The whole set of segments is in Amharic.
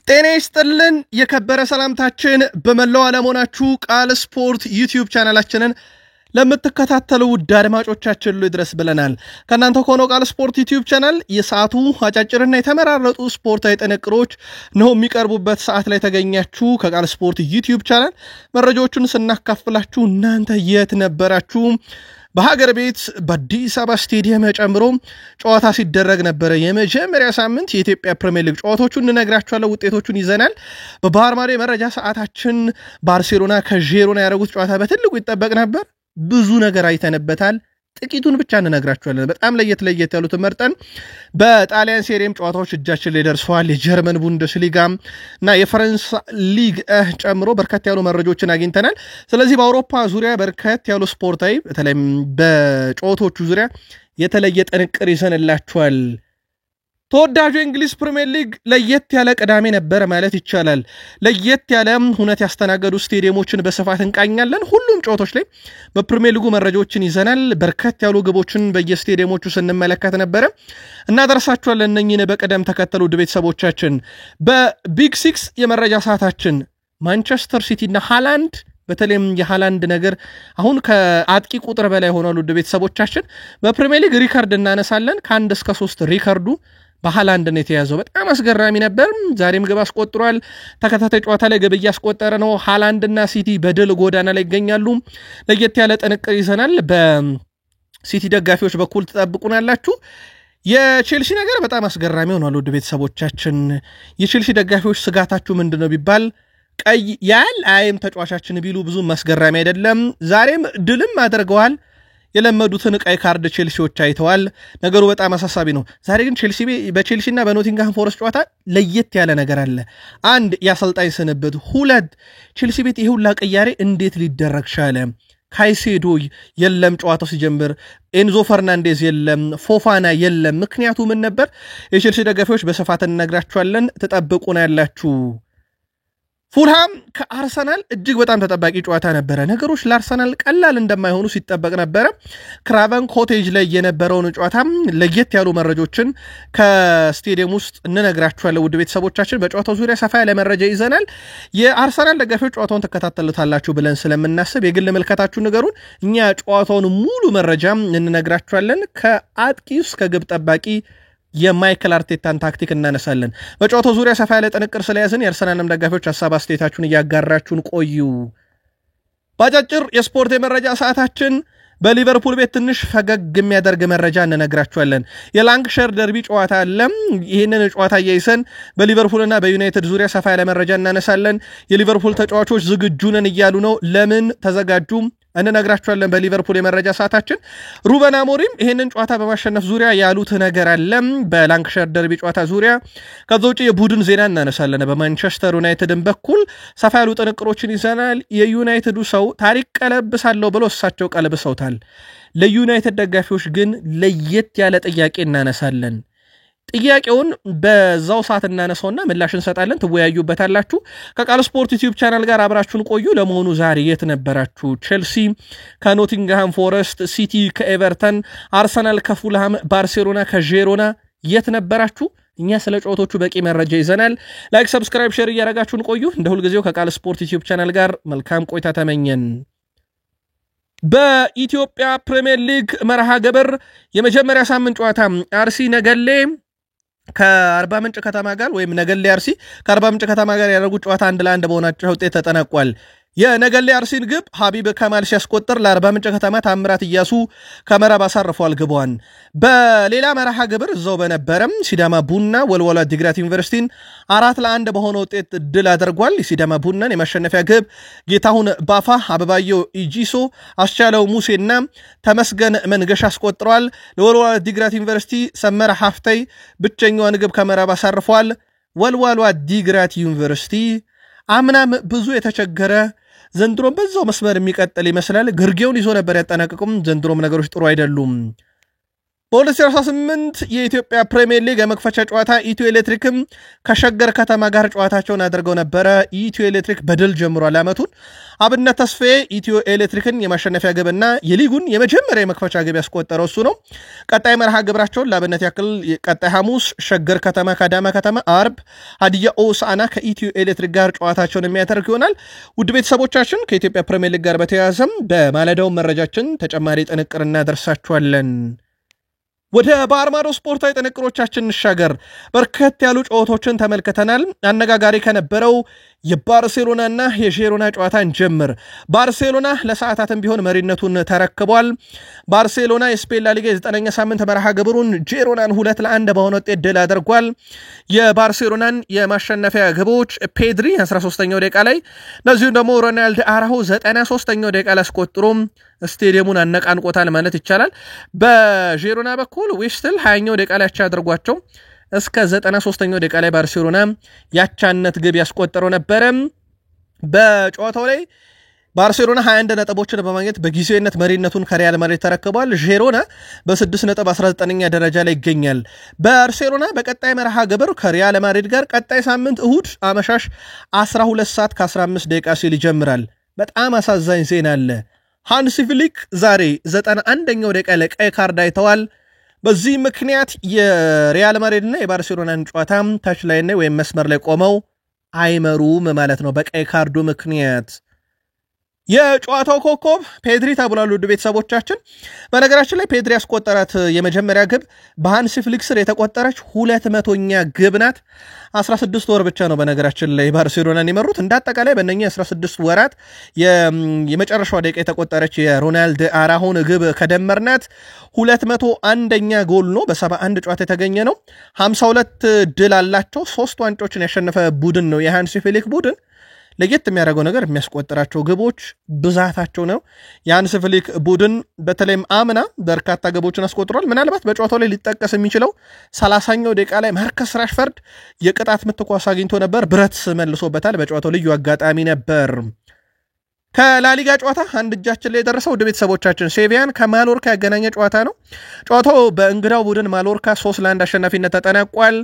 ጤና ይስጥልን የከበረ ሰላምታችን በመላው ዓለም ሆናችሁ ቃል ስፖርት ዩቲዩብ ቻናላችንን ለምትከታተሉ ውድ አድማጮቻችን ሁሉ ይድረስ ብለናል። ከናንተ ሆኖ ቃል ስፖርት ዩቲዩብ ቻናል የሰዓቱ አጫጭርና የተመራረጡ ስፖርታዊ ጥንቅሮች ነው የሚቀርቡበት ሰዓት ላይ ተገኛችሁ። ከቃል ስፖርት ዩቲዩብ ቻናል መረጃዎችን ስናካፍላችሁ እናንተ የት ነበራችሁ? በሀገር ቤት በአዲስ አበባ ስቴዲየም ጨምሮ ጨዋታ ሲደረግ ነበር። የመጀመሪያ ሳምንት የኢትዮጵያ ፕሪሚየር ሊግ ጨዋታዎቹን እንነግራችኋለን፣ ውጤቶቹን ይዘናል። በባህር ማዶ የመረጃ ሰዓታችን ባርሴሎና ከጄሮና ያደረጉት ጨዋታ በትልቁ ይጠበቅ ነበር። ብዙ ነገር አይተንበታል። ጥቂቱን ብቻ እንነግራችኋለን። በጣም ለየት ያሉትን መርጠን በጣሊያን ሴሪም ጨዋታዎች እጃችን ላይ ደርሰዋል። የጀርመን ቡንደስሊጋ እና የፈረንሳይ ሊግ ጨምሮ በርከት ያሉ መረጃዎችን አግኝተናል። ስለዚህ በአውሮፓ ዙሪያ በርከት ያሉ ስፖርታዊ በተለይም በጨዋታዎቹ ዙሪያ የተለየ ጥንቅር ይዘንላችኋል። ተወዳጁ እንግሊዝ ፕሪሚየር ሊግ ለየት ያለ ቅዳሜ ነበር ማለት ይቻላል። ለየት ያለ ሁነት ያስተናገዱ ስቴዲየሞችን በስፋት እንቃኛለን። ሁሉም ጨዋታዎች ላይ በፕሪሚየር ሊጉ መረጃዎችን ይዘናል። በርከት ያሉ ግቦችን በየስቴዲየሞቹ ስንመለከት ነበር እናደርሳችኋለን። እነኚህን በቅደም ተከተሉ ውድ ቤተሰቦቻችን በቢግ ሲክስ የመረጃ ሰዓታችን ማንቸስተር ሲቲ እና ሃላንድ በተለይም የሃላንድ ነገር አሁን ከአጥቂ ቁጥር በላይ ሆኗል። ውድ ቤተሰቦቻችን በፕሪሚየር ሊግ ሪከርድ እናነሳለን። ከ1 እስከ 3 ሪከርዱ በሃላንድ ነው የተያዘው። በጣም አስገራሚ ነበር። ዛሬም ግብ አስቆጥሯል። ተከታታይ ጨዋታ ላይ ግብ እያስቆጠረ ነው። ሃላንድና ሲቲ በድል ጎዳና ላይ ይገኛሉ። ለየት ያለ ጥንቅር ይዘናል። በሲቲ ደጋፊዎች በኩል ተጠብቁናላችሁ። የቼልሲ ነገር በጣም አስገራሚ ሆኗል። ውድ ቤተሰቦቻችን የቼልሲ ደጋፊዎች ስጋታችሁ ምንድነው ቢባል ቀይ ያል አይም ተጫዋቻችን ቢሉ ብዙ ማስገራሚ አይደለም። ዛሬም ድልም አድርገዋል። የለመዱትን ቀይ ካርድ ቼልሲዎች አይተዋል። ነገሩ በጣም አሳሳቢ ነው። ዛሬ ግን በቼልሲና በኖቲንግሃም ፎረስት ጨዋታ ለየት ያለ ነገር አለ። አንድ የአሰልጣኝ ስንብት፣ ሁለት ቼልሲ ቤት ይሄ ሁላ ቅያሬ እንዴት ሊደረግ ቻለ? ካይሴዶ የለም ጨዋታው ሲጀምር፣ ኤንዞ ፈርናንዴዝ የለም፣ ፎፋና የለም። ምክንያቱ ምን ነበር? የቼልሲ ደጋፊዎች በስፋት እንነግራችኋለን። ተጠብቁና ያላችሁ ፉልሃም ከአርሰናል እጅግ በጣም ተጠባቂ ጨዋታ ነበረ። ነገሮች ለአርሰናል ቀላል እንደማይሆኑ ሲጠበቅ ነበረ። ክራቨን ኮቴጅ ላይ የነበረውን ጨዋታ ለየት ያሉ መረጃዎችን ከስቴዲየም ውስጥ እንነግራችኋለን። ውድ ቤተሰቦቻችን በጨዋታው ዙሪያ ሰፋ ያለ መረጃ ይዘናል። የአርሰናል ደጋፊዎች ጨዋታውን ተከታተሉታላችሁ ብለን ስለምናስብ የግል መልከታችሁ ንገሩን። እኛ ጨዋታውን ሙሉ መረጃ እንነግራችኋለን። ከአጥቂ እስከ ግብ ጠባቂ የማይክል አርቴታን ታክቲክ እናነሳለን። በጨዋታው ዙሪያ ሰፋ ያለ ጥንቅር ስለያዝን የአርሰናልም ደጋፊዎች ሐሳብ አስተያየታችሁን እያጋራችሁን ቆዩ። ባጫጭር የስፖርት የመረጃ ሰዓታችን በሊቨርፑል ቤት ትንሽ ፈገግ የሚያደርግ መረጃ እንነግራችኋለን። የላንክሸር ደርቢ ጨዋታ አለ። ይህንን ጨዋታ እያይሰን በሊቨርፑልና በዩናይትድ ዙሪያ ሰፋ ያለ መረጃ እናነሳለን። የሊቨርፑል ተጫዋቾች ዝግጁ ነን እያሉ ነው። ለምን ተዘጋጁ እንነግራችኋለን። በሊቨርፑል የመረጃ ሰዓታችን ሩበን አሞሪም ይሄንን ጨዋታ በማሸነፍ ዙሪያ ያሉት ነገር አለ። በላንክሸር ደርቢ ጨዋታ ዙሪያ ከዛ ውጪ የቡድን ዜና እናነሳለን። በማንቸስተር ዩናይትድን በኩል ሰፋ ያሉ ጥንቅሮችን ይዘናል። የዩናይትዱ ሰው ታሪክ ቀለብሳለሁ ብሎ እሳቸው ቀለብሰውታል። ለዩናይትድ ደጋፊዎች ግን ለየት ያለ ጥያቄ እናነሳለን። ጥያቄውን በዛው ሰዓት እናነሳውና ምላሽ እንሰጣለን። ትወያዩበታላችሁ። ከቃል ስፖርት ዩቲዩብ ቻናል ጋር አብራችሁን ቆዩ። ለመሆኑ ዛሬ የት ነበራችሁ? ቼልሲ ከኖቲንግሃም ፎረስት፣ ሲቲ ከኤቨርተን፣ አርሰናል ከፉልሃም፣ ባርሴሎና ከጄሮና የት ነበራችሁ? እኛ ስለ ጨዋታዎቹ በቂ መረጃ ይዘናል። ላይክ፣ ሰብስክራይብ፣ ሼር እያደረጋችሁን ቆዩ። እንደ ሁልጊዜው ከቃል ስፖርት ዩቲዩብ ቻናል ጋር መልካም ቆይታ ተመኘን። በኢትዮጵያ ፕሪሚየር ሊግ መርሃ ግብር የመጀመሪያ ሳምንት ጨዋታ አርሲ ነገሌ ከአርባ ምንጭ ከተማ ጋር ወይም ነገሌ አርሲ ከአርባ ምንጭ ከተማ ጋር ያደረጉት ጨዋታ 1-1 በሆናቸው ውጤት ተጠናቋል። የነገሌ አርሲን ግብ ሀቢብ ከማል ሲያስቆጥር ለአርባ ምንጭ ከተማ ታምራት እያሱ ከመረብ አሳርፏል ግቧን። በሌላ መርሃ ግብር እዛው በነበረም ሲዳማ ቡና ወልዋሎ ዓዲግራት ዩኒቨርሲቲን 4-1 በሆነ ውጤት ድል አድርጓል። የሲዳማ ቡናን የማሸነፊያ ግብ ጌታሁን ባፋ፣ አበባየው ኢጂሶ፣ አስቻለው ሙሴና ተመስገን መንገሻ አስቆጥረዋል። ለወልዋሎ ዓዲግራት ዩኒቨርሲቲ ሰመረ ሀፍተይ ብቸኛዋን ግብ ከመረብ አሳርፏል። ወልዋሎ ዓዲግራት ዩኒቨርሲቲ አምናም ብዙ የተቸገረ ዘንድሮም በዛው መስመር የሚቀጥል ይመስላል። ግርጌውን ይዞ ነበር ያጠናቀቁም። ዘንድሮም ነገሮች ጥሩ አይደሉም። በ2018 የኢትዮጵያ ፕሪሚየር ሊግ የመክፈቻ ጨዋታ ኢትዮ ኤሌክትሪክም ከሸገር ከተማ ጋር ጨዋታቸውን አድርገው ነበረ። ኢትዮ ኤሌክትሪክ በድል ጀምሯል ዓመቱን። አብነት ተስፋዬ ኢትዮ ኤሌክትሪክን የማሸነፊያ ግብና የሊጉን የመጀመሪያ የመክፈቻ ግብ ያስቆጠረው እሱ ነው። ቀጣይ መርሃ ግብራቸውን ለአብነት ያክል ቀጣይ ሐሙስ ሸገር ከተማ ከአዳማ ከተማ፣ አርብ ሀዲያ ሆሳዕና ከኢትዮ ኤሌክትሪክ ጋር ጨዋታቸውን የሚያደርግ ይሆናል። ውድ ቤተሰቦቻችን ከኢትዮጵያ ፕሪሚየር ሊግ ጋር በተያያዘም በማለዳው መረጃችን ተጨማሪ ጥንቅር እናደርሳችኋለን። ወደ ባህር ማዶ ስፖርታዊ ጥንቅሮቻችን እንሻገር። በርከት ያሉ ጨዋታዎችን ተመልክተናል። አነጋጋሪ ከነበረው የባርሴሎናና የዢሮና ጨዋታ እንጀምር። ባርሴሎና ለሰዓታትም ቢሆን መሪነቱን ተረክቧል። ባርሴሎና የስፔን ላሊጋ የ9ኛ ሳምንት መርሃ ግብሩን ዢሮናን 2-1 በሆነ ውጤት ድል አድርጓል። የባርሴሎናን የማሸነፊያ ግቦች ፔድሪ 13ኛው ደቂቃ ላይ፣ እንደዚሁም ደግሞ ሮናልዶ አራሆ 93ኛው ደቂቃ ላይ አስቆጥሮ ስቴዲየሙን አነቃንቆታል ማለት ይቻላል። በዢሮና በኩል ዌስትል 20ኛው ደቂቃ ላይ አድርጓቸው እስከ 93ኛው ደቂቃ ላይ ባርሴሎና ያቻነት ግብ ያስቆጠረው ነበረ። በጨዋታው ላይ ባርሴሎና 21 ነጥቦችን በማግኘት በጊዜያዊነት መሪነቱን ከሪያል ማድሪድ ተረክቧል። ዢሮና በ6 ነጥብ 19ኛ ደረጃ ላይ ይገኛል። ባርሴሎና በቀጣይ መርሃ ግብር ከሪያል ማድሪድ ጋር ቀጣይ ሳምንት እሁድ አመሻሽ 12 ሰዓት ከ15 ደቂቃ ሲል ይጀምራል። በጣም አሳዛኝ ዜና አለ። ሃንሲ ፍሊክ ዛሬ 91ኛው ደቂቃ ላይ ቀይ ካርድ አይተዋል። በዚህ ምክንያት የሪያል ማድሪድና የባርሴሎናን ጨዋታ ታች ላይ ወይም መስመር ላይ ቆመው አይመሩም ማለት ነው በቀይ ካርዱ ምክንያት። የጨዋታው ኮከብ ፔድሪ ተብሏል። ውድ ቤተሰቦቻችን በነገራችን ላይ ፔድሪ ያስቆጠራት የመጀመሪያ ግብ በሃንሲ ፍሊክ ስር የተቆጠረች 200ኛ ግብ ናት። 16 ወር ብቻ ነው በነገራችን ላይ ባርሴሎናን የመሩት። እንዳጠቃላይ በእነኛ 16 ወራት የመጨረሻው ደቂቃ የተቆጠረች የሮናልዶ አራሆን ግብ ከደመርናት 201ኛ ጎል ነው። በ71 ጨዋታ የተገኘ ነው። 52 ድል አላቸው። 3 ዋንጫዎችን ያሸነፈ ቡድን ነው የሃንሲ ፍሊክ ቡድን። ለየት የሚያደርገው ነገር የሚያስቆጥራቸው ግቦች ብዛታቸው ነው። የሃንሲ ፍሊክ ቡድን በተለይም አምና በርካታ ግቦችን አስቆጥሯል። ምናልባት በጨዋታው ላይ ሊጠቀስ የሚችለው 30ኛው ደቂቃ ላይ ማርከስ ራሽፈርድ የቅጣት ምት ኳስ አግኝቶ ነበር፣ ብረት መልሶበታል። በጨዋታው ልዩ አጋጣሚ ነበር። ከላሊጋ ጨዋታ አንድ እጃችን ላይ የደረሰው ውድ ቤተሰቦቻችን ሴቪያን ከማሎርካ ያገናኘ ጨዋታ ነው። ጨዋታው በእንግዳው ቡድን ማሎርካ 3-1 አሸናፊነት ተጠናቋል።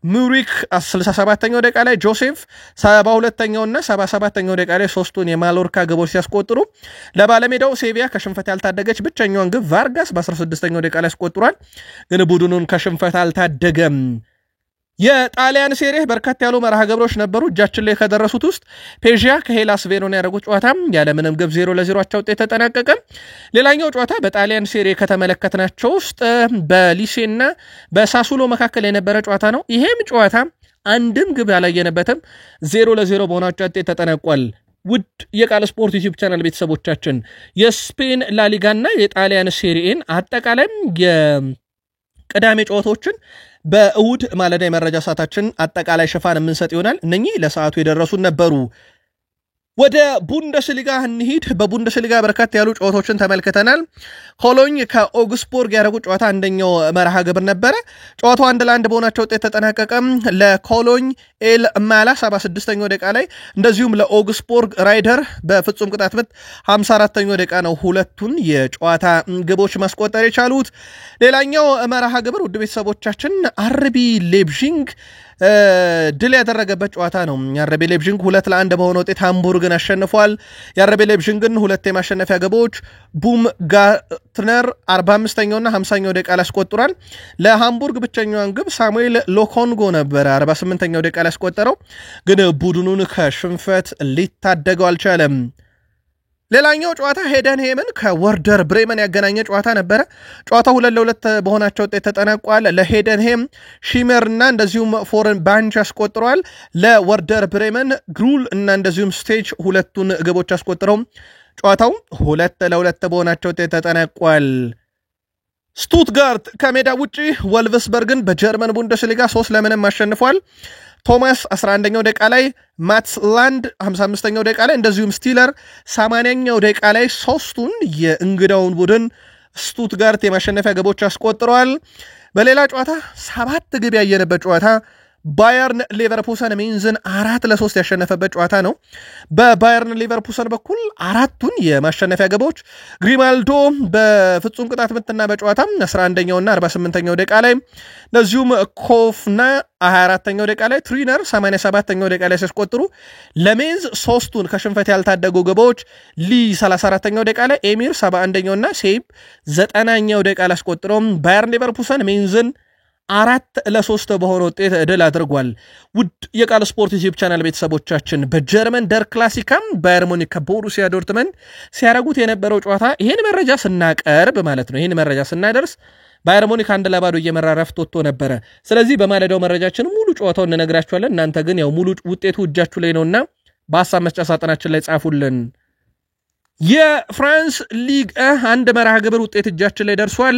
ሙሪክ 67ኛው ደቂቃ ላይ፣ ጆሴፍ 72ኛውና 77ኛው ደቂቃ ላይ ሶስቱን የማሎርካ ግቦች ሲያስቆጥሩ ለባለሜዳው ሴቪያ ከሽንፈት ያልታደገች ብቸኛውን ግብ ቫርጋስ በ16ኛው ደቂቃ ላይ ያስቆጥሯል። ግን ቡድኑን ከሽንፈት አልታደገም። የጣሊያን ሴሪ በርካታ ያሉ መርሃ ግብሮች ነበሩ። እጃችን ላይ ከደረሱት ውስጥ ፔዥያ ከሄላስ ቬሮና ያደረጉት ጨዋታ ያለምንም ግብ 0-0 አቻ ውጤት ተጠናቀቀ። ሌላኛው ጨዋታ በጣሊያን ሴሪ ከተመለከትናቸው ውስጥ በሊሴና በሳሱሎ መካከል የነበረ ጨዋታ ነው። ይሄም ጨዋታ አንድም ግብ ያላየነበትም 0-0 በሆነ አቻ ውጤት ተጠናቋል። ውድ የቃል ስፖርት ዩቲዩብ ቻናል ቤተሰቦቻችን የስፔን ላሊጋና የጣሊያን ሴሪኤን አጠቃላይ የቅዳሜ ጨዋታዎችን በእሁድ ማለዳ የመረጃ ሰዓታችን አጠቃላይ ሽፋን የምንሰጥ ይሆናል። እነኚህ ለሰዓቱ የደረሱን ነበሩ። ወደ ቡንደስሊጋ እንሂድ። በቡንደስሊጋ በርካታ ያሉ ጨዋታዎችን ተመልክተናል። ኮሎኝ ከኦግስቡርግ ያደረጉት ጨዋታ አንደኛው መርሃ ግብር ነበረ። ጨዋታው 1-1 በሆናቸው ውጤት ተጠናቀቀ። ለኮሎኝ ኤል ማላ 76ኛው ደቂቃ ላይ፣ እንደዚሁም ለኦግስቡርግ ራይደር በፍጹም ቅጣት ምት 54ኛው ደቂቃ ነው ሁለቱን የጨዋታ ግቦች ማስቆጠር የቻሉት። ሌላኛው መርሃ ግብር ውድ ቤተሰቦቻችን አርቢ ሌፕዚግ ድል ያደረገበት ጨዋታ ነው። የአርቢ ሌፕዚግ 2-1 በሆነ ውጤት ሃምቡርግን አሸንፏል። የአርቢ ሌፕዚግን ሁለት የማሸነፊያ ግቦች ቡም ጋርትነር 45ኛውና 50ኛው ደቂቃ ላይ አስቆጥሯል። ለሃምቡርግ ብቸኛዋን ግብ ሳሙኤል ሎኮንጎ ነበረ 48ኛው ደቂቃ ላይ አስቆጠረው። ግን ቡድኑን ከሽንፈት ሊታደገው አልቻለም። ሌላኛው ጨዋታ ሄደንሄምን ከወርደር ብሬመን ያገናኘ ጨዋታ ነበረ። ጨዋታው 2-2 በሆናቸው ውጤት ተጠናቋል። ለሄደንሄም ሺመርና እንደዚሁም ፎረን ባንች አስቆጥረዋል። ለወርደር ብሬመን ግሩል እና እንደዚሁም ስቴጅ ሁለቱን ግቦች አስቆጥረው ጨዋታው 2-2 በሆናቸው ውጤት ተጠናቋል። ስቱትጋርት ከሜዳ ውጪ ወልቭስበርግን በጀርመን ቡንደስሊጋ 3-0 አሸንፏል። ቶማስ 11ኛው ደቂቃ ላይ፣ ማትስ ላንድ 55ኛው ደቂቃ ላይ፣ እንደዚሁም ስቲለር 80ኛው ደቂቃ ላይ ሶስቱን የእንግዳውን ቡድን ስቱትጋርት የማሸነፊያ ግቦች አስቆጥረዋል። በሌላ ጨዋታ 7 ግብ ያየነበት ጨዋታ ባየርን ሌቨርኩሰን ሜንዝን 4-3 ያሸነፈበት ጨዋታ ነው። በባየርን ሌቨርኩሰን በኩል አራቱን የማሸነፊያ ግቦች ግሪማልዶ በፍጹም ቅጣት ምትና በጨዋታ 11ኛውና 48ኛው ደቂቃ ላይ እንደዚሁም ኮፍና 24ኛው ደቂቃ ላይ ትሪነር 87ኛው ደቂቃ ላይ ሲያስቆጥሩ ለሜንዝ ሶስቱን ከሽንፈት ያልታደጉ ግቦች ሊ 34ኛው ደቂቃ ላይ ኤሚር 71ኛውና ሴብ 90ኛው ደቂቃ ላይ አስቆጥረው ባየርን ሌቨርኩሰን ሜንዝን 4-3 በሆነ ውጤት ድል አድርጓል። ውድ የቃል ስፖርት ዩቲዩብ ቻናል ቤተሰቦቻችን በጀርመን ደር ክላሲካም ባየር ሙኒክ ከቦሩሲያ ዶርትመንድ ሲያረጉት የነበረው ጨዋታ ይሄን መረጃ ስናቀርብ ማለት ነው፣ ይሄን መረጃ ስናደርስ ባየር ሙኒክ 1-0 እየመራ ረፍት ወጥቶ ነበረ። ስለዚህ በማለዳው መረጃችን ሙሉ ጨዋታውን እንነግራችኋለን። እናንተ ግን ያው ሙሉ ውጤቱ እጃችሁ ላይ ነውና በሐሳብ መስጫ ሳጥናችን ላይ ጻፉልን። የፍራንስ ሊግ አንድ መርሃ ግብር ውጤት እጃችን ላይ ደርሷል።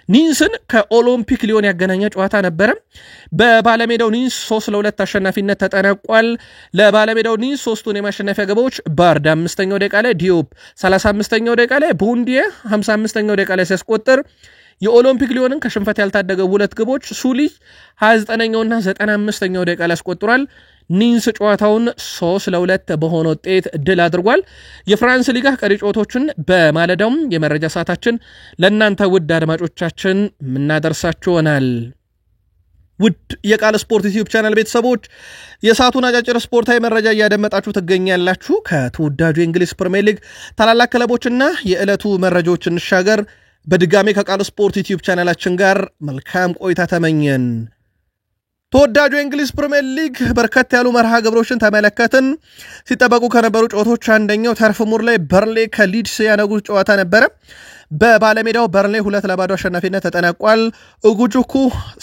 ኒንስን ከኦሎምፒክ ሊዮን ያገናኘ ጨዋታ ነበረ። በባለሜዳው ኒንስ 3-2 አሸናፊነት ተጠናቋል። ለባለሜዳው ኒንስ ሶስቱን የማሸነፊያ ግቦች ባርድ 5ኛው ደቂቃ ላይ፣ ዲዮፕ 35ኛው ደቂቃ ላይ፣ ቡንዲዬ 55ኛው ደቂቃ ላይ ሲያስቆጥር የኦሎምፒክ ሊዮንን ከሽንፈት ያልታደገው ሁለት ግቦች ሱሊ 29ኛውና 95ኛው ደቂቃ ላይ አስቆጥሯል። ኒንስ ጨዋታውን 3-2 በሆነ ውጤት ድል አድርጓል። የፍራንስ ሊጋ ቀሪ ጨዋታዎችን በማለዳውም የመረጃ ሰዓታችን ለእናንተ ውድ አድማጮቻችን ምናደርሳችሁ ይሆናል። ውድ የቃል ስፖርት ዩቲዩብ ቻናል ቤተሰቦች የሰዓቱን አጫጭር ስፖርታዊ መረጃ እያደመጣችሁ ትገኛላችሁ። ከተወዳጁ የእንግሊዝ ፕሪሚየር ሊግ ታላላቅ ክለቦችና የዕለቱ መረጃዎች እንሻገር። በድጋሜ ከቃል ስፖርት ዩቲዩብ ቻናላችን ጋር መልካም ቆይታ ተመኘን። ተወዳጁ የእንግሊዝ ፕሪሚየር ሊግ በርከት ያሉ መርሃ ግብሮችን ተመለከትን። ሲጠበቁ ከነበሩ ጨዋታዎች አንደኛው ተርፍ ሙር ላይ በርንሌ ከሊድስ ያነጉት ጨዋታ ነበረ። በባለሜዳው በርንሌ 2-0 አሸናፊነት ተጠናቋል። እጉጁኩ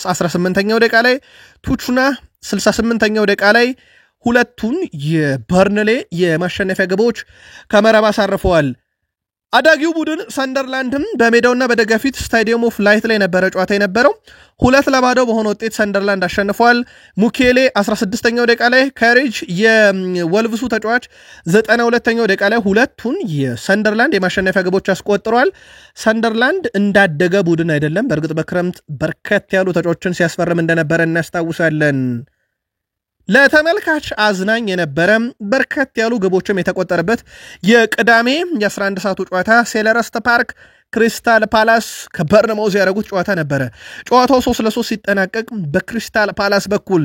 18ኛው ደቂቃ ላይ፣ ቱቹና 68ኛው ደቂቃ ላይ ሁለቱን የበርንሌ የማሸነፊያ ግቦች ከመረብ አሳርፈዋል። አዳጊው ቡድን ሰንደርላንድም በሜዳውና በደጋፊት ስታዲየም ኦፍ ላይት ላይ ነበረ ጨዋታ የነበረው 2-0 በሆነ ውጤት ሰንደርላንድ አሸንፏል። ሙኬሌ 16ኛው ደቂቃ ላይ፣ ካሬጅ የወልቭሱ ተጫዋች 92ኛው ደቂቃ ላይ ሁለቱን የሰንደርላንድ የማሸነፊያ ግቦች አስቆጥረዋል። ሰንደርላንድ እንዳደገ ቡድን አይደለም። በእርግጥ በክረምት በርከት ያሉ ተጫዋቾችን ሲያስፈርም እንደነበረ እናስታውሳለን። ለተመልካች አዝናኝ የነበረ በርከት ያሉ ግቦችም የተቆጠረበት የቅዳሜ የ11 ሰዓቱ ጨዋታ ሴልኸርስት ፓርክ ክሪስታል ፓላስ ከበርንማውዝ ያደረጉት ጨዋታ ነበረ። ጨዋታው 3-3 ሲጠናቀቅ በክሪስታል ፓላስ በኩል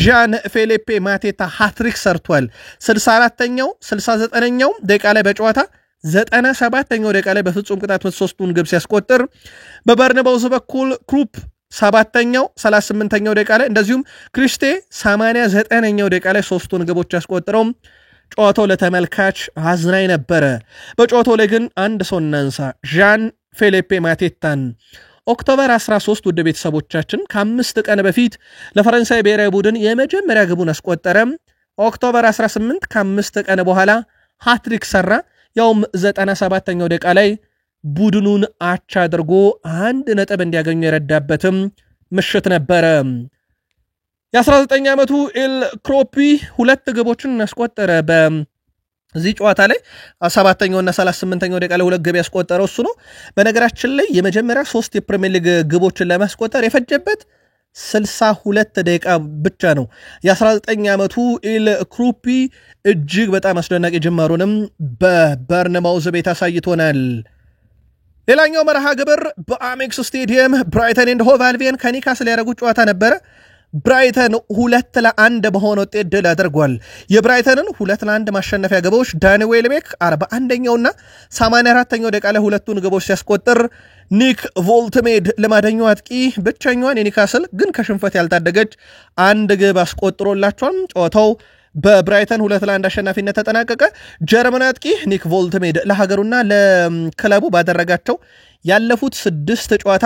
ዣን ፌሊፔ ማቴታ ሃትሪክ ሰርቷል። 64ኛው 69ኛው ደቂቃ ላይ በጨዋታ 97ኛው ደቂቃ ላይ በፍጹም ቅጣት ምት ሶስቱን ግብ ሲያስቆጥር በበርንማውዝ በኩል ክሩፕ 7ኛው 38ኛው ደቂቃ ላይ እንደዚሁም ክሪስቴ 89ኛው ደቂቃ ላይ ሶስቱን ግቦች ያስቆጥረው ጨዋታው ለተመልካች አዝናኝ ነበረ። በጨዋታው ላይ ግን አንድ ሰው እናንሳ፣ ዣን ፌሊፔ ማቴታን። ኦክቶበር 13 ውድ ቤተሰቦቻችን ከ5 ቀን በፊት ለፈረንሳይ ብሔራዊ ቡድን የመጀመሪያ ግቡን አስቆጠረ። ኦክቶበር 18 ከ5 ቀን በኋላ ሃትሪክ ሰራ። ያውም 97ኛው ደቂቃ ላይ ቡድኑን አቻ አድርጎ 1 ነጥብ እንዲያገኙ የረዳበትም ምሽት ነበረ። የ19 ዓመቱ ኤል ክሮፒ 2 ግቦችን አስቆጠረ። በዚህ ጨዋታ ላይ 7ኛውና 38ኛው ደቂቃ ላይ 2 ግብ ያስቆጠረው እሱ ነው። በነገራችን ላይ የመጀመሪያ 3 የፕሪሚየር ሊግ ግቦችን ለማስቆጠር የፈጀበት 62 ደቂቃ ብቻ ነው። የ19 ዓመቱ ኤል ክሮፒ እጅግ በጣም አስደናቂ ጅማሩንም በበርንማውዝ ቤት አሳይቶናል። ሌላኛው መርሃ ግብር በአሜክስ ስቴዲየም ብራይተን ኤንድ ሆቭ አልቢዮን ከኒውካስል ያደረጉት ጨዋታ ነበረ። ብራይተን 2-1 በሆነ ውጤት ድል አድርጓል። የብራይተንን 2-1 ማሸነፊያ ግቦች ዳኒ ዌልቤክ 41ኛውና 84ኛው ደቂቃ ላይ ሁለቱን ግቦች ሲያስቆጥር ኒክ ቮልትሜድ ልማደኛው አጥቂ ብቸኛዋን የኒውካስል ግን ከሽንፈት ያልታደገች 1 ግብ አስቆጥሮላቸዋል። ጨዋታው በብራይተን 2-1 አሸናፊነት ተጠናቀቀ። ጀርመን አጥቂ ኒክ ቮልትሜድ ለሀገሩና ለክለቡ ባደረጋቸው ያለፉት 6 ጨዋታ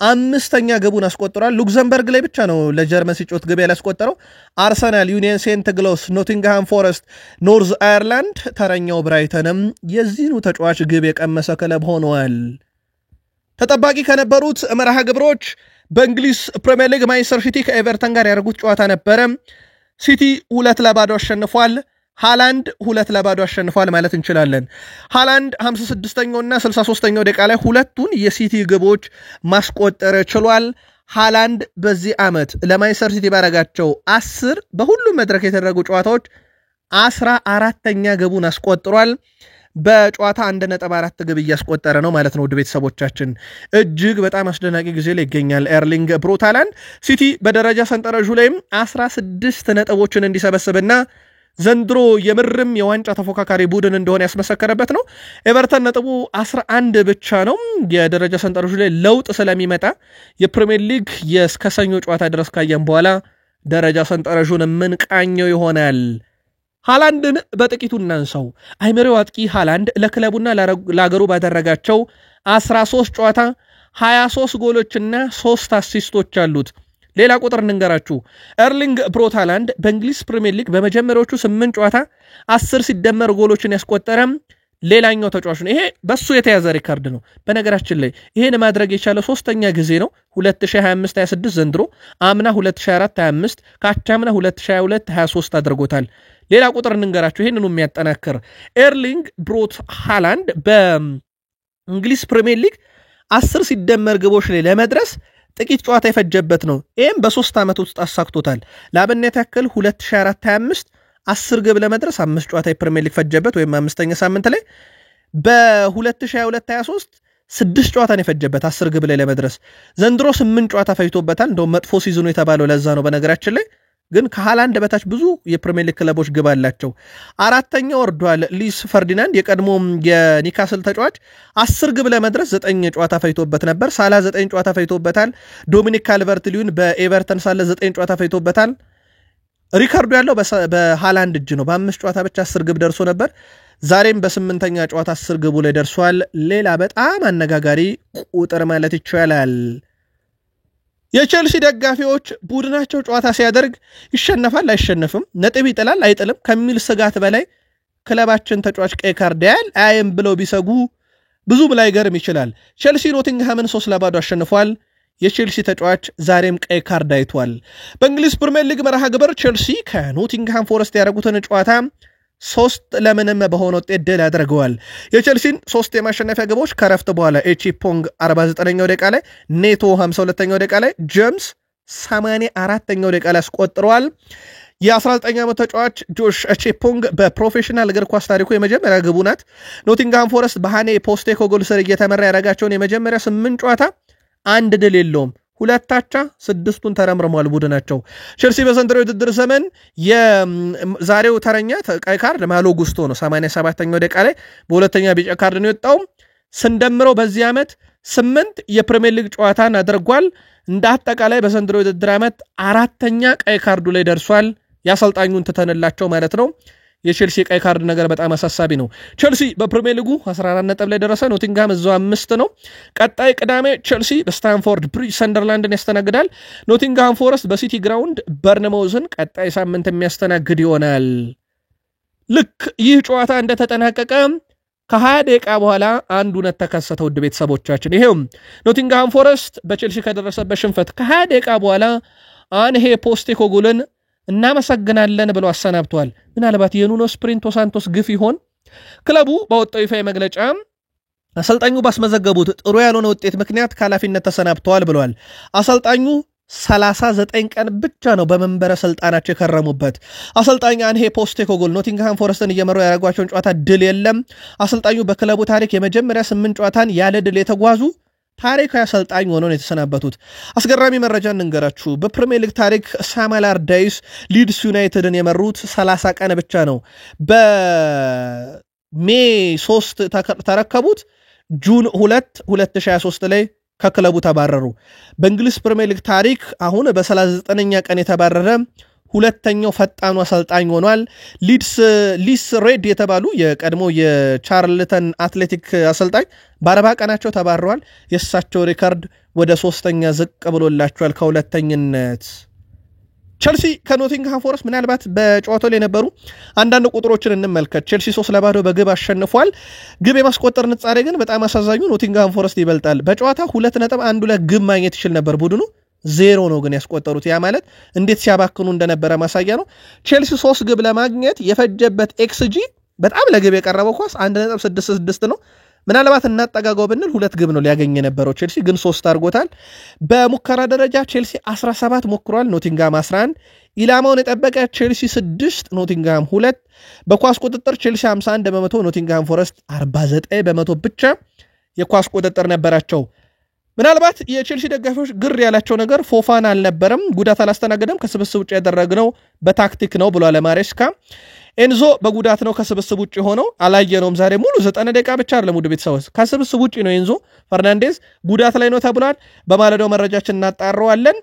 5ኛ ግቡን አስቆጥሯል። ሉክዘምበርግ ላይ ብቻ ነው ለጀርመን ሲጮት ግብ ያላስቆጠረው። አርሰናል፣ ዩኒየን ሴንት ግሎስ፣ ኖቲንግሃም ፎረስት፣ ኖርዝ አየርላንድ ተረኛው ብራይተንም የዚህኑ ተጫዋች ግብ የቀመሰ ክለብ ሆነዋል። ተጠባቂ ከነበሩት መርሃ ግብሮች በእንግሊዝ ፕሪሚየር ሊግ ማንቸስተር ሲቲ ከኤቨርተን ጋር ያደረጉት ጨዋታ ነበረ። ሲቲ 2-0 አሸንፏል። ሃላንድ 2-0 አሸንፏል ማለት እንችላለን። ሃላንድ 56ኛውና 63ኛው ደቂቃ ላይ ሁለቱን የሲቲ ግቦች ማስቆጠር ችሏል። ሃላንድ በዚህ ዓመት ለማንቸስተር ሲቲ ባረጋቸው 10 በሁሉም መድረክ የተደረጉ ጨዋታዎች 14ኛ ግቡን አስቆጥሯል። በጨዋታ 1.4 ግብ እያስቆጠረ ነው ማለት ነው። ውድ ቤተሰቦቻችን እጅግ በጣም አስደናቂ ጊዜ ላይ ይገኛል ኤርሊንግ ብሮት ሃላንድ። ሲቲ በደረጃ ሰንጠረዡ ላይም 16 ነጥቦችን እንዲሰበስብና ዘንድሮ የምርም የዋንጫ ተፎካካሪ ቡድን እንደሆነ ያስመሰከረበት ነው። ኤቨርተን ነጥቡ 11 ብቻ ነው። የደረጃ ሰንጠረዡ ላይ ለውጥ ስለሚመጣ የፕሪሚየር ሊግ እስከ ሰኞ ጨዋታ ድረስ ካየን በኋላ ደረጃ ሰንጠረዡን ምን ቃኘው ይሆናል። ሃላንድን በጥቂቱ እናንሳው። አይመሪው አጥቂ ሃላንድ ለክለቡና ለአገሩ ባደረጋቸው 13 ጨዋታ 23 ጎሎችና 3 አሲስቶች አሉት። ሌላ ቁጥር እንንገራችሁ። ኤርሊንግ ብሮት ሃላንድ በእንግሊዝ ፕሪሚየር ሊግ በመጀመሪያዎቹ 8 ጨዋታ 10 ሲደመር ጎሎችን ያስቆጠረም ሌላኛው ተጫዋች ነው። ይሄ በሱ የተያዘ ሪካርድ ነው። በነገራችን ላይ ይሄን ማድረግ የቻለ ሶስተኛ ጊዜ ነው። 2025-26 ዘንድሮ፣ አምና 2024-25፣ ካቻምና 2022-23 አድርጎታል። ሌላ ቁጥር እንንገራችሁ ይሄንኑ የሚያጠናክር ኤርሊንግ ብሮት ሃላንድ በእንግሊዝ ፕሪሚየር ሊግ 10 ሲደመር ግቦች ላይ ለመድረስ ጥቂት ጨዋታ የፈጀበት ነው። ይህም በ3 ዓመት ውስጥ አሳክቶታል። ለአብነት ያክል 2024-25 10 ግብ ለመድረስ 5 ጨዋታ የፕሪሚየር ሊግ ፈጀበት ወይም 5ኛ ሳምንት ላይ። በ2022-23 6 ጨዋታን የፈጀበት 10 ግብ ላይ ለመድረስ። ዘንድሮ 8 ጨዋታ ፈጅቶበታል። እንደውም መጥፎ ሲዝኑ የተባለው ለዛ ነው። በነገራችን ላይ ግን ከሃላንድ በታች ብዙ የፕሪሚየር ሊግ ክለቦች ግብ አላቸው። 4ኛ ወርዷል ሉዊስ ፈርዲናንድ የቀድሞ የኒካስል ተጫዋች 10 ግብ ለመድረስ 9 ጨዋታ ፈጅቶበት ነበር። ሳላ 9 ጨዋታ ፈጅቶበታል። ዶሚኒክ ካልቨርት-ሊዩን በኤቨርተን ሳለ 9 ጨዋታ ፈጅቶበታል። ሪካርዱ ያለው በሃላንድ እጅ ነው። በ5 ጨዋታ ብቻ 10 ግብ ደርሶ ነበር። ዛሬም በ8ኛ ጨዋታ 10 ግቡ ላይ ደርሷል። ሌላ በጣም አነጋጋሪ ቁጥር ማለት ይቻላል። የቼልሲ ደጋፊዎች ቡድናቸው ጨዋታ ሲያደርግ ይሸነፋል አይሸነፍም፣ ነጥብ ይጥላል አይጥልም ከሚል ስጋት በላይ ክለባችን ተጫዋች ቀይ ካርድ ያያል አያይም ብለው ቢሰጉ ብዙም ላይገርም ይችላል። ቼልሲ ኖቲንግሃምን 3-0 አሸንፏል። የቼልሲ ተጫዋች ዛሬም ቀይ ካርድ አይቷል። በእንግሊዝ ፕሪሚየር ሊግ መርሃ ግብር ቼልሲ ከኖቲንግሃም ፎረስት ያደረጉትን ጨዋታ 3-0 በሆነ ውጤት ድል ያደርገዋል። የቼልሲን 3 የማሸነፊያ ግቦች ከረፍት በኋላ ኤቺፖንግ 49ኛው ደቂቃ ላይ፣ ኔቶ 52ኛው ደቂቃ ላይ፣ ጄምስ 84ኛው ደቂቃ ላይ አስቆጥረዋል። የ19 ዓመት ተጫዋች ጆሽ ኤቺፖንግ በፕሮፌሽናል እግር ኳስ ታሪኩ የመጀመሪያ ግቡ ናት። ኖቲንግሃም ፎረስት በሃኔ ፖስቴኮግሉ ስር እየተመራ ያደረጋቸውን የመጀመሪያ 8 ጨዋታ 1 ድል የለውም፣ 2 አቻ፣ 6ቱን ተረምርሟል ቡድናቸው። ቼልሲ በዘንድሮው የውድድር ዘመን የዛሬው ተረኛ ቀይ ካርድ ማሎ ጉስቶ ነው። 87ኛው ደቂቃ ላይ በሁለተኛ ቢጫ ካርድ ነው የወጣው። ስንደምረው በዚህ ዓመት 8 የፕሪሚየር ሊግ ጨዋታን አድርጓል። እንደ አጠቃላይ በዘንድሮው የውድድር ዓመት 4ኛ ቀይ ካርዱ ላይ ደርሷል። ያሰልጣኙን ትተንላቸው ማለት ነው። የቼልሲ ቀይ ካርድ ነገር በጣም አሳሳቢ ነው። ቼልሲ በፕሪሚየር ሊጉ 14 ነጥብ ላይ ደረሰ። ኖቲንግሃም እዛው 5 ነው። ቀጣይ ቅዳሜ ቼልሲ በስታንፎርድ ብሪጅ ሰንደርላንድን ያስተናግዳል። ኖቲንግሃም ፎረስት በሲቲ ግራውንድ በርንማውዝን ቀጣይ ሳምንት የሚያስተናግድ ይሆናል። ልክ ይህ ጨዋታ እንደተጠናቀቀ ከ20 ደቂቃ በኋላ አንድ እውነት ተከሰተ። ውድ ቤተሰቦቻችን ይሄውም ኖቲንግሃም ፎረስት በቼልሲ ከደረሰበት ሽንፈት ከ20 ደቂቃ በኋላ አንሄ ፖስቴኮግሉን እናመሰግናለን ብለው አሰናብተዋል። ምናልባት የኑኖ ስፕሪንቶ ሳንቶስ ግፍ ይሆን? ክለቡ ባወጣው ይፋ መግለጫ አሰልጣኙ ባስመዘገቡት ጥሩ ያልሆነ ውጤት ምክንያት ከኃላፊነት ተሰናብተዋል ብለዋል። አሰልጣኙ 39 ቀን ብቻ ነው በመንበረ ስልጣናቸው የከረሙበት። አሰልጣኝ አንሄ ፖስቴኮግሉ ኖቲንግሃም ፎረስትን እየመሩ ያደረጓቸውን ጨዋታ ድል የለም። አሰልጣኙ በክለቡ ታሪክ የመጀመሪያ 8 ጨዋታን ያለ ድል የተጓዙ ታሪካዊ አሰልጣኝ ሆነው ነው የተሰናበቱት። አስገራሚ መረጃ እንንገራችሁ። በፕሪሚየር ሊግ ታሪክ ሳም አላርዳይስ ሊድስ ዩናይትድን የመሩት 30 ቀን ብቻ ነው። በሜይ 3 ተረከቡት። ጁን 2 2023 ላይ ከክለቡ ተባረሩ። በእንግሊዝ ፕሪሚየር ሊግ ታሪክ አሁን በ39ኛ ቀን የተባረረ ሁለተኛው ፈጣኑ አሰልጣኝ ሆኗል። ሊስ ሬድ የተባሉ የቀድሞ የቻርልተን አትሌቲክ አሰልጣኝ በ40 ቀናቸው ተባረዋል። የእሳቸው ሪካርድ ወደ 3ኛ ዝቅ ብሎላቸዋል ከሁለተኝነት። ቼልሲ ከኖቲንግሃም ፎረስት ምናልባት በጨዋታው ላይ የነበሩ አንዳንድ ቁጥሮችን እንመልከት። ቼልሲ 3-0 በግብ አሸንፏል። ግብ የማስቆጠር ንጻሬ ግን በጣም አሳዛኙ ኖቲንግሃም ፎረስት ይበልጣል። በጨዋታ 2.12 ግብ ማግኘት ይችል ነበር ቡድኑ 0 ነው ግን ያስቆጠሩት። ያ ማለት እንዴት ሲያባክኑ እንደነበረ ማሳያ ነው። ቼልሲ 3 ግብ ለማግኘት የፈጀበት ኤክስጂ በጣም ለግብ የቀረበው ኳስ 1.66 ነው። ምናልባት እናጠጋጋው ብንል 2 ግብ ነው ሊያገኝ የነበረው ቼልሲ ግን 3 አድርጎታል በሙከራ ደረጃ ቼልሲ 17 ሞክሯል ኖቲንጋም 11 ኢላማውን የጠበቀ ቼልሲ 6 ኖቲንጋም 2 በኳስ ቁጥጥር ቼልሲ 51% ኖቲንጋም ፎረስት 49% ብቻ የኳስ ቁጥጥር ነበራቸው ምናልባት የቼልሲ ደጋፊዎች ግር ያላቸው ነገር ፎፋና አልነበረም ጉዳት አላስተናገደም ከስብስብ ውጭ ያደረግነው በታክቲክ ነው ብሏል ማሬስካ ኤንዞ በጉዳት ነው ከስብስብ ውጭ ሆነው አላየነውም ዛሬ ሙሉ 90 ደቂቃ ብቻ አይደለም ወደ ቤተሰቦች ከስብስብ ውጭ ነው ኤንዞ ፈርናንዴዝ ጉዳት ላይ ነው ተብሏል በማለዳው መረጃችን እናጣራዋለን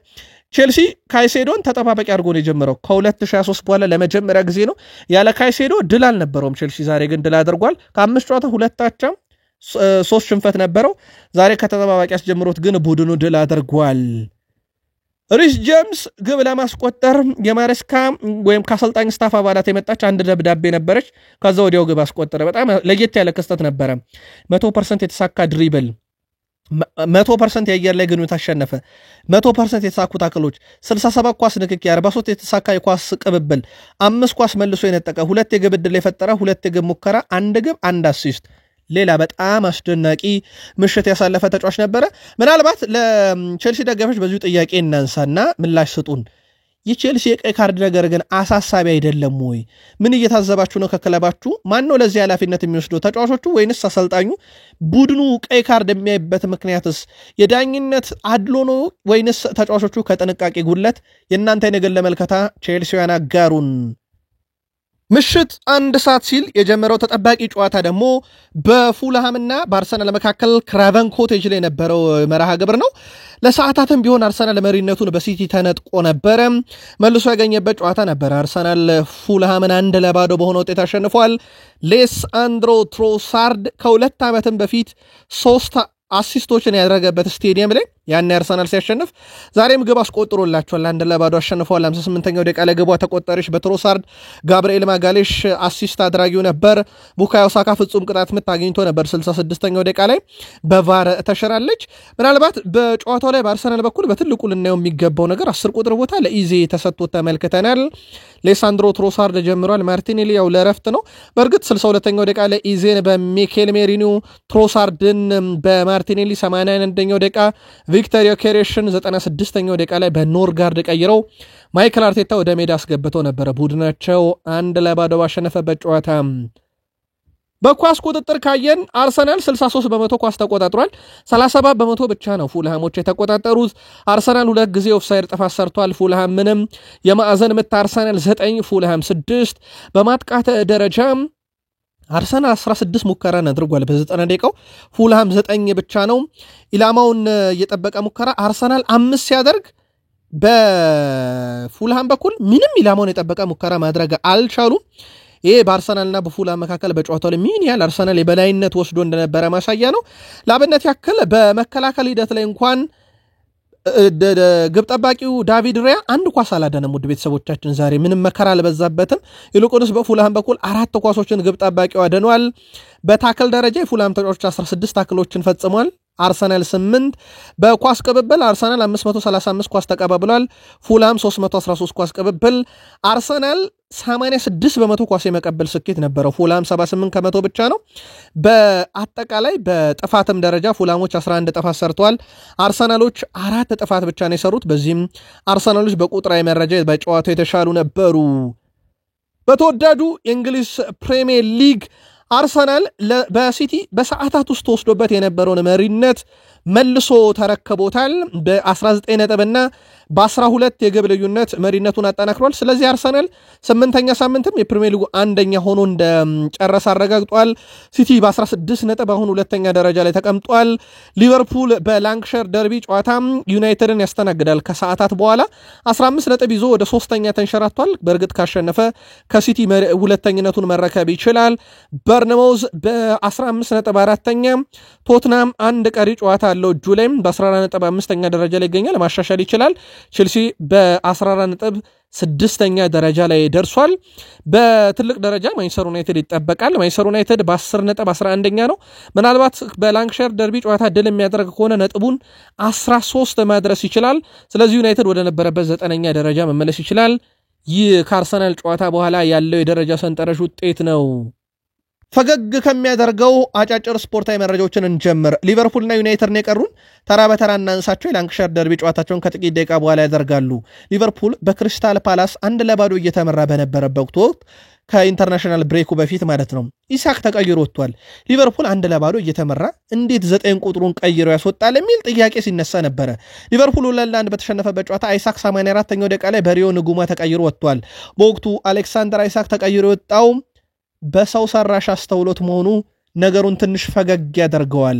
ቼልሲ ካይሴዶን ተጠባባቂ አድርጎ ነው የጀመረው ከ2023 በኋላ ለመጀመሪያ ጊዜ ነው ያለ ካይሴዶ ድል አልነበረውም ቼልሲ ዛሬ ግን ድል አድርጓል ከ5 ጨዋታ 2 አቻ 3 ሽንፈት ነበረው ዛሬ ከተጠባባቂ አስጀምሮት ግን ቡድኑ ድል አድርጓል ሪስ ጄምስ ግብ ለማስቆጠር የማሬስካ ወይም ከአሰልጣኝ ስታፍ አባላት የመጣች አንድ ደብዳቤ ነበረች ከዛ ወዲያው ግብ አስቆጠረ በጣም ለየት ያለ ክስተት ነበረ 100% የተሳካ ድሪብል 100% የአየር ላይ ግንኙነት አሸነፈ 100% የተሳኩ ታክሎች 67 ኳስ ንክኪ 43 የተሳካ የኳስ ቅብብል 5 ኳስ መልሶ የነጠቀ 2 የግብ ዕድል የፈጠረ 2 የግብ ሙከራ 1 ግብ 1 አሲስት ሌላ በጣም አስደናቂ ምሽት ያሳለፈ ተጫዋች ነበረ ምናልባት ለቼልሲ ደጋፊዎች በዚሁ ጥያቄ እናንሳና ምላሽ ስጡን የቼልሲ የቀይ ካርድ ነገር ግን አሳሳቢ አይደለም ወይ ምን እየታዘባችሁ ነው ከክለባችሁ ማን ነው ለዚህ ኃላፊነት የሚወስደው ተጫዋቾቹ ወይንስ አሰልጣኙ ቡድኑ ቀይ ካርድ የሚያይበት ምክንያትስ የዳኝነት አድሎ ነው ወይንስ ተጫዋቾቹ ከጥንቃቄ ጉድለት የእናንተ ነገር ለመልከታ ቼልሲያን አጋሩን ምሽት 1 ሰዓት ሲል የጀመረው ተጠባቂ ጨዋታ ደግሞ በፉልሃምና በአርሰናል መካከል ክራቨን ኮቴጅ ላይ የነበረው መርሃ ግብር ነው ለሰዓታትም ቢሆን አርሰናል መሪነቱን በሲቲ ተነጥቆ ነበረ መልሶ ያገኘበት ጨዋታ ነበር አርሰናል ፉልሃምን 1-0 በሆነ ውጤት አሸንፏል ሌሳንድሮ ትሮሳርድ ከ2 ዓመትም በፊት 3 አሲስቶችን ያደረገበት ስቴዲየም ላይ ያን አርሰናል ሲያሸንፍ ዛሬም ግብ አስቆጥሮላቸዋል 1-0 አሸንፈዋል 58ኛው ደቂቃ ላይ ግቧ ተቆጠረች በትሮሳርድ ጋብርኤል ማጋሌሽ አሲስት አድራጊው ነበር ቡካዮ ሳካ ፍጹም ቅጣት ምት አግኝቶ ነበር 66ኛው ደቂቃ ላይ በቫር ተሸራለች ምናልባት በጨዋታው ላይ በአርሰናል በኩል በትልቁ ልናየው የሚገባው ነገር 10 ቁጥር ቦታ ለኢዜ ተሰጥቶ ተመልክተናል ሌሳንድሮ ትሮሳርድ ጀምሯል ማርቲኔሊ ያው ለረፍት ነው በእርግጥ 62ኛው ደቂቃ ላይ ኢዜን በሚኬል ሜሪኒው ትሮሳርድን በማርቲኔሊ 81ኛው ደቂቃ ቪክተር ዮኬሬሽን 96ኛው ደቂቃ ላይ በኖርጋርድ ቀይረው ማይክል አርቴታ ወደ ሜዳ አስገብተው ነበር ቡድናቸው 1-0 ባሸነፈበት ጨዋታ በኳስ ቁጥጥር ካየን አርሰናል 63% ኳስ ተቆጣጥሯል 37% ብቻ ነው ፉልሃሞች የተቆጣጠሩት አርሰናል 2 ጊዜ ኦፍሳይድ ጥፋት ሰርቷል ፉልሃም ምንም የማዕዘን ምት አርሰናል 9 ፉልሃም 6 በማጥቃት ደረጃ አርሰናል 16 ሙከራን አድርጓል በ90 ደቂቃው ፉልሃም 9 ብቻ ነው ኢላማውን የጠበቀ ሙከራ አርሰናል 5 ሲያደርግ በፉልሃም በኩል ምንም ኢላማውን የጠበቀ ሙከራ ማድረግ አልቻሉም ይሄ በአርሰናልና በፉልሃም መካከል በጨዋታው ላይ ምን ያህል አርሰናል የበላይነት ወስዶ እንደነበረ ማሳያ ነው ለአብነት ያክል በመከላከል ሂደት ላይ እንኳን ግብ ጠባቂው ዳቪድ ሪያ አንድ ኳስ አላደነም ውድ ቤተሰቦቻችን ዛሬ ምንም መከራ አልበዛበትም ይልቁንስ በፉልሃም በኩል 4 ኳሶችን ግብ ጠባቂው አደኗል በታክል ደረጃ የፉልሃም ተጫዋቾች 16 ታክሎችን ፈጽሟል አርሰናል 8 በኳስ ቅብብል አርሰናል 535 ኳስ ተቀባብሏል ፉልሃም 313 ኳስ ቅብብል አርሰናል 86% ኳስ የመቀበል ስኬት ነበረው ፉልሃም 78% ብቻ ነው በአጠቃላይ በጥፋትም ደረጃ ፉልሃሞች 11 ጥፋት ሰርተዋል አርሰናሎች 4 ጥፋት ብቻ ነው የሰሩት በዚህም አርሰናሎች በቁጥራዊ መረጃ በጨዋታው የተሻሉ ነበሩ በተወዳጁ የእንግሊዝ ፕሪሚየር ሊግ አርሰናል በሲቲ በሰዓታት ውስጥ ወስዶበት የነበረውን መሪነት መልሶ ተረከቦታል በ19 ነጥብና በ12 የግብ ልዩነት መሪነቱን አጠናክሯል ስለዚህ አርሰናል 8ኛ ሳምንትም የፕሪሚየር ሊጉ አንደኛ ሆኖ እንደጨረሰ አረጋግጧል ሲቲ በ16 ነጥብ አሁን ሁለተኛ ደረጃ ላይ ተቀምጧል ሊቨርፑል በላንክሻየር ደርቢ ጨዋታ ዩናይትድን ያስተናግዳል ከሰዓታት በኋላ 15 ነጥብ ይዞ ወደ 3ኛ ተንሸራቷል በእርግጥ ካሸነፈ ከሲቲ ሁለተኛነቱን መረከብ ይችላል በርንማውዝ በ15 ነጥብ አራተኛ ቶትናም አንድ ቀሪ ጨዋታ አለው እጁ ላይም በ14 ነጥብ 5ኛ ደረጃ ላይ ይገኛል ማሻሻል ይችላል ቼልሲ በ14 ነጥብ 6ኛ ደረጃ ላይ ደርሷል በትልቅ ደረጃ ማንቸስተር ዩናይትድ ይጠበቃል ማንቸስተር ዩናይትድ በ10 ነጥብ 11ኛ ነው ምናልባት በላንክሻየር ደርቢ ጨዋታ ድል የሚያደርግ ከሆነ ነጥቡን 13 ማድረስ ይችላል ስለዚህ ዩናይትድ ወደ ነበረበት 9ኛ ደረጃ መመለስ ይችላል ይህ ከአርሰናል ጨዋታ በኋላ ያለው የደረጃ ሰንጠረዥ ውጤት ነው ፈገግ ከሚያደርገው አጫጭር ስፖርታዊ መረጃዎችን እንጀምር። ሊቨርፑልና ዩናይትድ ነው የቀሩን። ተራ በተራ እናንሳቸው። የላንክሻር ደርቢ ጨዋታቸውን ከጥቂት ደቂቃ በኋላ ያደርጋሉ። ሊቨርፑል በክሪስታል ፓላስ 1-0 እየተመራ በነበረበት ወቅት ከኢንተርናሽናል ብሬኩ በፊት ማለት ነው ኢሳክ ተቀይሮ ወጥቷል። ሊቨርፑል 1-0 እየተመራ እንዴት 9 ቁጥሩን ቀይሮ ያስወጣል የሚል ጥያቄ ሲነሳ ነበረ። ሊቨርፑል 2-1 በተሸነፈበት ጨዋታ አይሳክ 84ኛው ደቂቃ ላይ በሪዮ ንጉማ ተቀይሮ ወጥቷል። በወቅቱ አሌክሳንደር አይሳክ ተቀይሮ የወጣው በሰው ሰራሽ አስተውሎት መሆኑ ነገሩን ትንሽ ፈገግ ያደርገዋል።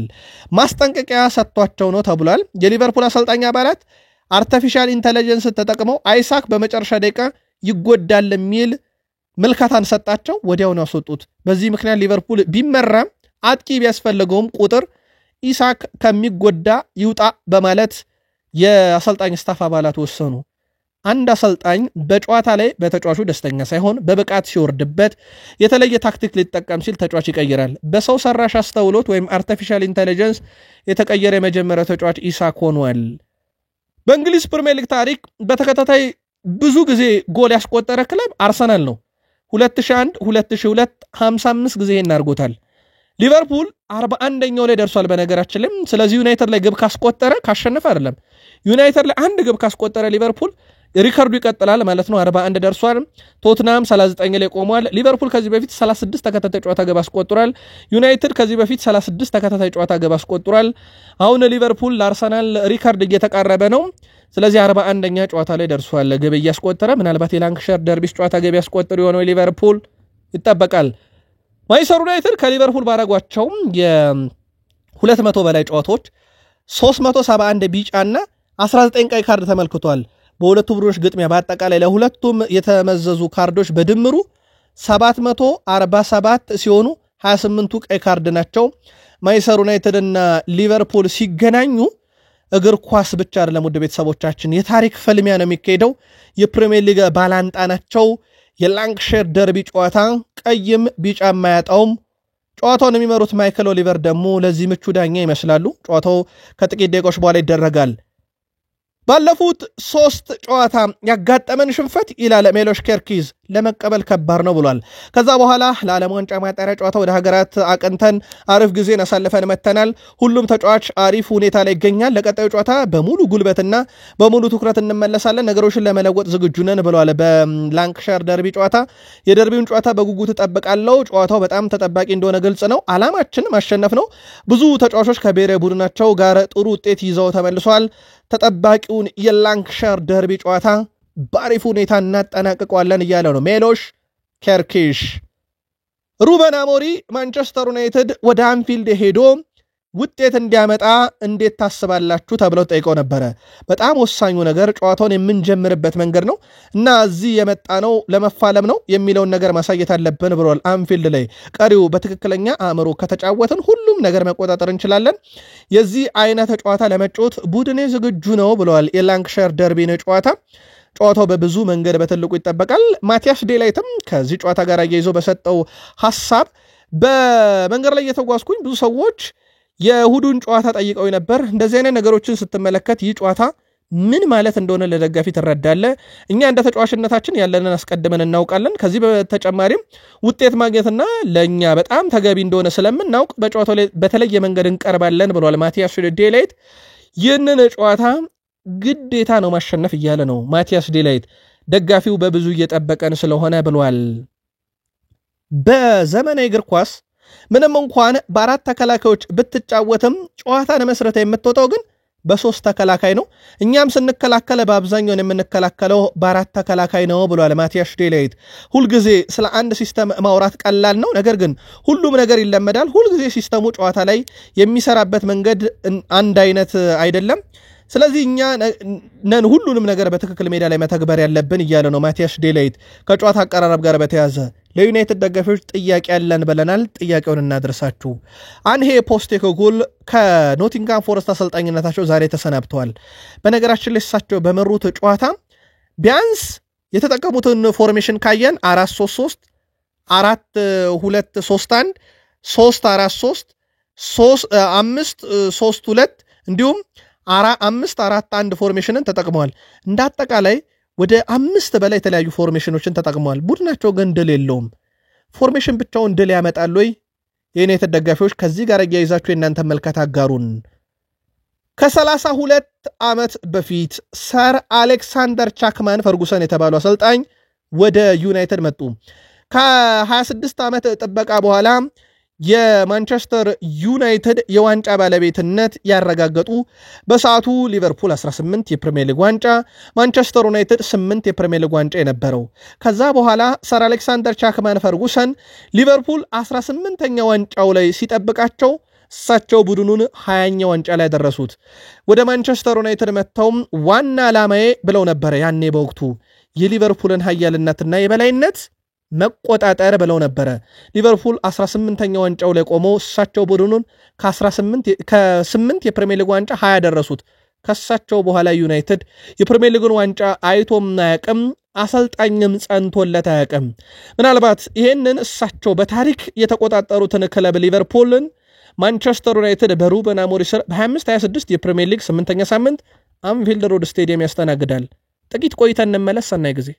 ማስጠንቀቂያ ሰጥቷቸው ነው ተብሏል። የሊቨርፑል አሰልጣኝ አባላት አርቲፊሻል ኢንተለጀንስ ተጠቅመው አይሳክ በመጨረሻ ደቂቃ ይጎዳል የሚል ምልከታን ሰጣቸው፣ ወዲያው ነው ያስወጡት። በዚህ ምክንያት ሊቨርፑል ቢመራም አጥቂ ቢያስፈልገውም ቁጥር ኢሳክ ከሚጎዳ ይውጣ በማለት የአሰልጣኝ ስታፍ አባላት ወሰኑ። አንድ አሰልጣኝ በጨዋታ ላይ በተጫዋቹ ደስተኛ ሳይሆን በብቃት ሲወርድበት የተለየ ታክቲክ ሊጠቀም ሲል ተጫዋች ይቀይራል። በሰው ሰራሽ አስተውሎት ወይም አርቲፊሻል ኢንተለጀንስ የተቀየረ የመጀመሪያው ተጫዋች ኢሳክ ሆኗል። በእንግሊዝ ፕሪሚየር ሊግ ታሪክ በተከታታይ ብዙ ጊዜ ጎል ያስቆጠረ ክለብ አርሰናል ነው። 2001 2002 55 ጊዜ እናርጎታል። ሊቨርፑል 41ኛው ላይ ደርሷል በነገራችን ላይ። ስለዚህ ዩናይትድ ላይ ግብ ካስቆጠረ ካሸነፈ አይደለም፣ ዩናይትድ ላይ አንድ ግብ ካስቆጠረ ሊቨርፑል ሪከርዱ ይቀጥላል ማለት ነው። 41 ደርሷል። ቶትናም 39 ላይ ቆሟል። ሊቨርፑል ከዚህ በፊት 36 ተከታታይ ጨዋታ ግብ አስቆጥሯል። ዩናይትድ ከዚህ በፊት 36 ተከታታይ ጨዋታ ግብ አስቆጥሯል። አሁን ሊቨርፑል ለአርሰናል ሪከርድ እየተቃረበ ነው። ስለዚህ 41ኛ ጨዋታ ላይ ደርሷል ግብ እያስቆጠረ። ምናልባት የላንክሻር ደርቢስ ጨዋታ ግብ ያስቆጥር የሆነው ሊቨርፑል ይጠበቃል። ማንቸስተር ዩናይትድ ከሊቨርፑል ባረጓቸው የ200 በላይ ጨዋታዎች 371 ቢጫና 19 ቀይ ካርድ ተመልክቷል። በሁለቱ ቡድኖች ግጥሚያ በአጠቃላይ ለሁለቱም የተመዘዙ ካርዶች በድምሩ 747 ሲሆኑ 28ቱ ቀይ ካርድ ናቸው። ማንቸስተር ዩናይትድ እና ሊቨርፑል ሲገናኙ እግር ኳስ ብቻ አይደለም ውድ ቤተሰቦቻችን፣ የታሪክ ፍልሚያ ነው የሚካሄደው። የፕሪሚየር ሊግ ባላንጣ ናቸው። የላንክሻር ደርቢ ጨዋታ ቀይም ቢጫ የማያጣውም። ጨዋታውን የሚመሩት ማይክል ኦሊቨር ደግሞ ለዚህ ምቹ ዳኛ ይመስላሉ። ጨዋታው ከጥቂት ደቂቃዎች በኋላ ይደረጋል። ባለፉት 3 ጨዋታ ያጋጠመን ሽንፈት ይላል ሜሎሽ ኬርኪዝ ለመቀበል ከባድ ነው ብሏል። ከዛ በኋላ ለዓለም ዋንጫ ማጣሪያ ጨዋታ ወደ ሀገራት አቅንተን አሪፍ ጊዜን አሳልፈን መተናል። ሁሉም ተጫዋች አሪፍ ሁኔታ ላይ ይገኛል። ለቀጣዩ ጨዋታ በሙሉ ጉልበትና በሙሉ ትኩረት እንመለሳለን። ነገሮችን ለመለወጥ ዝግጁ ነን ብሏል። በላንክሻር ደርቢ ጨዋታ የደርቢውን ጨዋታ በጉጉት እጠብቃለሁ። ጨዋታው በጣም ተጠባቂ እንደሆነ ግልጽ ነው። ዓላማችን ማሸነፍ ነው። ብዙ ተጫዋቾች ከብሔራዊ ቡድናቸው ጋር ጥሩ ውጤት ይዘው ተመልሷል። ተጠባቂውን የላንክሻር ደርቢ ጨዋታ በአሪፍ ሁኔታ እናጠናቅቀዋለን እያለ ነው ሜሎሽ ኬርኪሽ። ሩበን አሞሪም ማንቸስተር ዩናይትድ ወደ አንፊልድ ሄዶ ውጤት እንዲያመጣ እንዴት ታስባላችሁ ተብለው ጠይቀው ነበረ። በጣም ወሳኙ ነገር ጨዋታውን የምንጀምርበት መንገድ ነው እና እዚህ የመጣ ነው ለመፋለም ነው የሚለውን ነገር ማሳየት አለብን ብሏል። አንፊልድ ላይ ቀሪው በትክክለኛ አእምሮ ከተጫወትን ሁሉም ነገር መቆጣጠር እንችላለን። የዚህ አይነት ጨዋታ ለመጫወት ቡድኔ ዝግጁ ነው ብለዋል። የላንክሻር ደርቢን ጨዋታው በብዙ መንገድ በትልቁ ይጠበቃል። ማቲያስ ዴላይትም ከዚህ ጨዋታ ጋር አያይዞ በሰጠው ሐሳብ በመንገድ ላይ እየተጓዝኩኝ ብዙ ሰዎች የእሁዱን ጨዋታ ጠይቀው ነበር። እንደዚህ አይነት ነገሮችን ስትመለከት ይህ ጨዋታ ምን ማለት እንደሆነ ለደጋፊ ትረዳለህ። እኛ እንደ ተጫዋችነታችን ያለንን አስቀድመን እናውቃለን። ከዚህ በተጨማሪም ውጤት ማግኘትና ለእኛ በጣም ተገቢ እንደሆነ ስለምናውቅ በጨዋታው ላይ በተለየ መንገድ እንቀርባለን ብሏል ማቲያስ ዴላይት። ይህንን ጨዋታ ግዴታ ነው ማሸነፍ እያለ ነው ማቲያስ ዴላይት። ደጋፊው በብዙ እየጠበቀን ስለሆነ ብሏል። በዘመናዊ እግር ኳስ ምንም እንኳን በአራት ተከላካዮች ብትጫወትም ጨዋታን መስረታ የምትወጣው ግን በ3 ተከላካይ ነው። እኛም ስንከላከለ በአብዛኛው የምንከላከለው በ4 ተከላካይ ነው ብሏል ማቲያስ ዴላይት። ሁልጊዜ ስለ አንድ ሲስተም ማውራት ቀላል ነው፣ ነገር ግን ሁሉም ነገር ይለመዳል። ሁልጊዜ ሲስተሙ ጨዋታ ላይ የሚሰራበት መንገድ አንድ አይነት አይደለም። ስለዚህ እኛ ነን ሁሉንም ነገር በትክክል ሜዳ ላይ መተግበር ያለብን እያለ ነው ማቲያስ ዴላይት። ከጨዋታ አቀራረብ ጋር በተያዘ ለዩናይትድ ደጋፊዎች ጥያቄ ያለን ብለናል። ጥያቄውን እናድርሳችሁ። አንሄ ፖስቴኮግሉ ከኖቲንጋም ፎረስት አሰልጣኝነታቸው ዛሬ ተሰናብተዋል። በነገራችን ላይ እሳቸው በመሩት ጨዋታ ቢያንስ የተጠቀሙትን ፎርሜሽን ካየን 4-3-3 4-2-3-1 3-4-3 5-3-2 እንዲሁም 4-5-4-1 ፎርሜሽንን ተጠቅመዋል። እንዳጠቃላይ ወደ 5 በላይ የተለያዩ ፎርሜሽኖችን ተጠቅመዋል። ቡድናቸው ግን ድል የለውም። ፎርሜሽን ብቻውን ድል ያመጣል ወይ? የዩናይትድ ደጋፊዎች ከዚህ ጋር ያያይዛችሁ የእናንተ መልከታ አጋሩን። ከ32 ዓመት በፊት ሰር አሌክሳንደር ቻክማን ፈርጉሰን የተባሉ አሰልጣኝ ወደ ዩናይትድ መጡ። ከ26 ዓመት ጥበቃ በኋላ የማንቸስተር ዩናይትድ የዋንጫ ባለቤትነት ያረጋገጡ በሰዓቱ ሊቨርፑል 18 የፕሪሚየር ሊግ ዋንጫ፣ ማንቸስተር ዩናይትድ 8 የፕሪሚየር ሊግ ዋንጫ የነበረው። ከዛ በኋላ ሰር አሌክሳንደር ቻክማን ፈርጉሰን ሊቨርፑል 18ኛ ዋንጫው ላይ ሲጠብቃቸው እሳቸው ቡድኑን 20ኛ ዋንጫ ላይ ደረሱት። ወደ ማንቸስተር ዩናይትድ መጥተውም ዋና ዓላማዬ ብለው ነበር ያኔ በወቅቱ የሊቨርፑልን ኃያልነትና የበላይነት መቆጣጠር ብለው ነበር። ሊቨርፑል 18ኛ ዋንጫው ላይ ቆሞ እሳቸው ቡድኑን ከ8 የፕሪሚየር ሊግ ዋንጫ 20 ደረሱት። ከሳቸው በኋላ ዩናይትድ የፕሪሚየር ሊጉን ዋንጫ አይቶም አያውቅም፣ አሰልጣኝም ጸንቶለት አያውቅም። ምናልባት ይሄንን እሳቸው በታሪክ የተቆጣጠሩትን ክለብ ሊቨርፑልን ማንቸስተር ዩናይትድ በሩበን አሞሪም ስር በ25-26 የፕሪሚየር ሊግ 8ኛ ሳምንት አንፊልድ ሮድ ስቴዲየም ያስተናግዳል። ጥቂት ቆይተን እንመለስ። ሰናይ ጊዜ